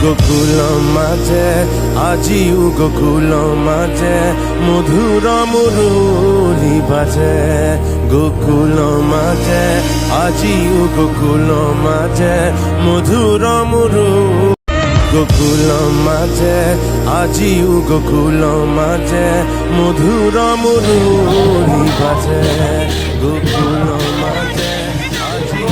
গোকুল মাঝে আজি গোকুল মাঝে মধুর মুরলি বাজে গোকুল মাঝে আজি গোকুল মাঝে মধুর মুরলি গোকুল মাঝে আজি গোকুল মাঝে মধুর মুরলি বাজে গোকুল মাঝে আজি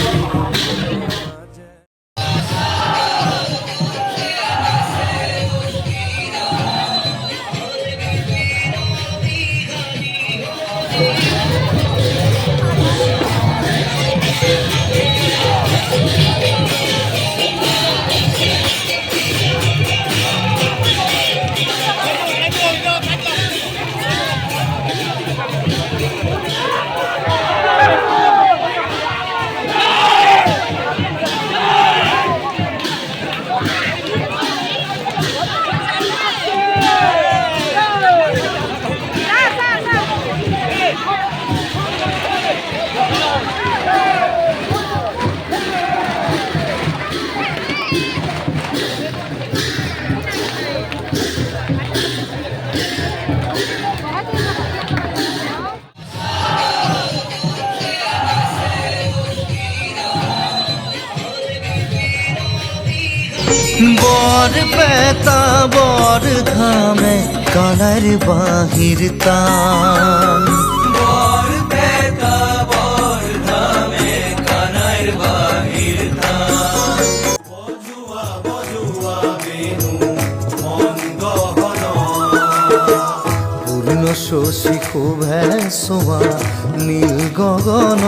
বর পেতা বর ধামে কানার বাহির তান বর পেতা বর ধামে কানার বাহির তান বজুয়া বজুয়া বেনু মন গহন পূর্ণ শশী শোভে শোভা নীল গগন